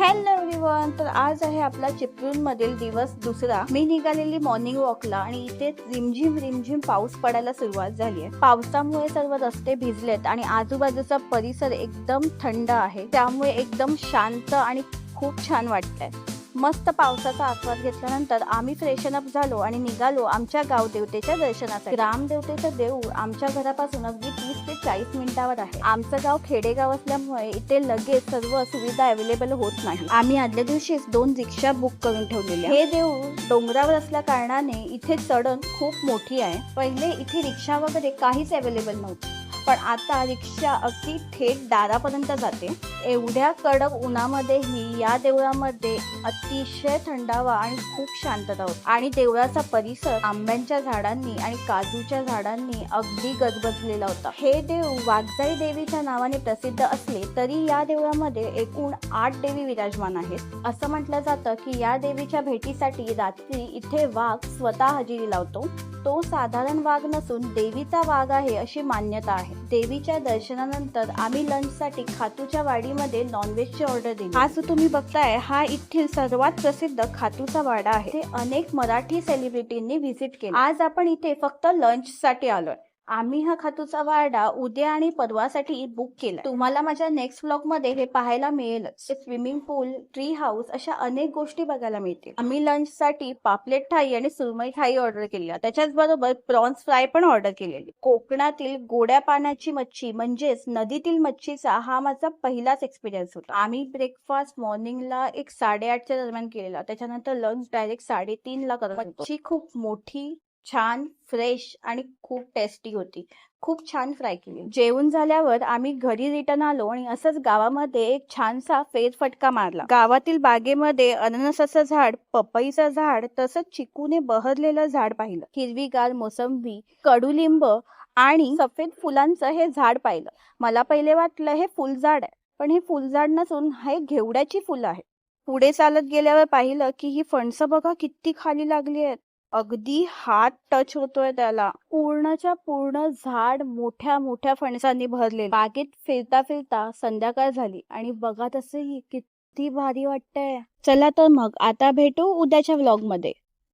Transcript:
Hello everyone, तर आज आहे आपला चिपळूण मधील दिवस दुसरा. मी निघालेली मॉर्निंग वॉकला आणि इथे रिमझिम पाऊस पडायला सुरुवात झाली आहे. पावसामुळे सर्व रस्ते भिजलेत आणि आजूबाजूचा परिसर एकदम थंड आहे, त्यामुळे एकदम शांत आणि खूप छान वाटतंय. मस्त पावसाचा आस्वाद घेतल्यानंतर आम्ही फ्रेशन अप झालो आणि निघालो आमच्या गावदेवतेच्या दर्शनासाठी. ग्रामदेवतेचं देऊळ आमच्या घरापासून अगदी 30 ते 40 मिनिटावर आहे. आमचं गाव खेडेगाव असल्यामुळे इथे लगेच सर्व सुविधा अवेलेबल होत नाही. आम्ही आदल्या दिवशीच 2 रिक्षा बुक करून ठेवलेल्या. हे देऊळ डोंगरावर असल्या कारणाने इथे चढण खूप मोठी आहे. पहिले इथे रिक्षा वगैरे काहीच अवेलेबल नव्हतं, पण आता रिक्षा अगदी थेट दारापर्यंत जाते. एवढ्या कडक उन्हामध्येही या देवळामध्ये अतिशय थंडावा आणि खूप शांतता होती. आणि देवळाचा परिसर आंब्यांच्या झाडांनी आणि काजूच्या झाडांनी अगदी गजबजलेला होता. हे देऊळ वाघजाई देवीच्या नावाने प्रसिद्ध असले तरी या देवळामध्ये एकूण 8 देवी विराजमान आहेत. असं म्हटलं जातं की या देवीच्या भेटीसाठी रात्री इथे वाघ स्वतः हजेरी लावतो. तो साधारण वाघ नसून देवीचा वाघ आहे अशी मान्यता आहे. देवीच्या दर्शनानंतर आम्ही लंचसाठी खातूच्या वाडीमध्ये नॉनव्हेजची ऑर्डर दिली. हा जो तुम्ही बघताय हा इथील सर्वात प्रसिद्ध खातूचा वाडा आहे. ते अनेक मराठी सेलिब्रिटींनी व्हिजिट केले. आज आपण इथे फक्त लंचसाठी आलोय. आम्ही हा खातूचा वाडा उद्या आणि परवासाठी बुक केला. तुम्हाला माझ्या नेक्स्ट व्लॉग मध्ये हे पाहायला मिळेल. स्विमिंग पूल, ट्री हाऊस अशा अनेक गोष्टी बघायला मिळतील. आम्ही लंचसाठी पापलेट थाई आणि सुरमई थाई ऑर्डर केली. त्याच्याच बरोबर प्रॉन्स फ्राय पण ऑर्डर केलेली. कोकणातील गोड्या पाण्याची मच्छी म्हणजेच नदीतील मच्छीचा हा माझा पहिलाच एक्सपिरियन्स होता. आम्ही ब्रेकफास्ट मॉर्निंगला 8:30च्या दरम्यान केलेला. त्याच्यानंतर लंच डायरेक्ट 3:30ला करत होतो. मच्छी खूप मोठी, छान, फ्रेश आणि खूप टेस्टी होती. खूप छान फ्राय केली. जेवण झाल्यावर आम्ही घरी रिटर्न आलो आणि असंच गावामध्ये एक छानसा फेरफटका मारला. गावातील बागेमध्ये अननसाचं झाड, पपईचं झाड तसंच चिकूने बहरलेलं झाड पाहिलं. हिरवीगार मोसंबी, कडुलिंब आणि सफेद फुलांचं हे झाड पाहिलं. मला पहिले वाटलं हे फुलझाड आहे, पण हे फुलझाड नसून हे घेवड्याची फुलं आहेत. पुढे चालत गेल्यावर पाहिलं की ही फणसं बघा किती खाली लागली आहेत. अगदी हात टच होतोय त्याला. पूर्णच्या पूर्ण झाड मोठ्या फणसांनी भरले. बागेत फिरता फिरता संध्याकाळ झाली आणि बघा तसंही किती भारी वाटतंय. चला तर मग आता भेटू उद्याच्या व्लॉग मध्ये.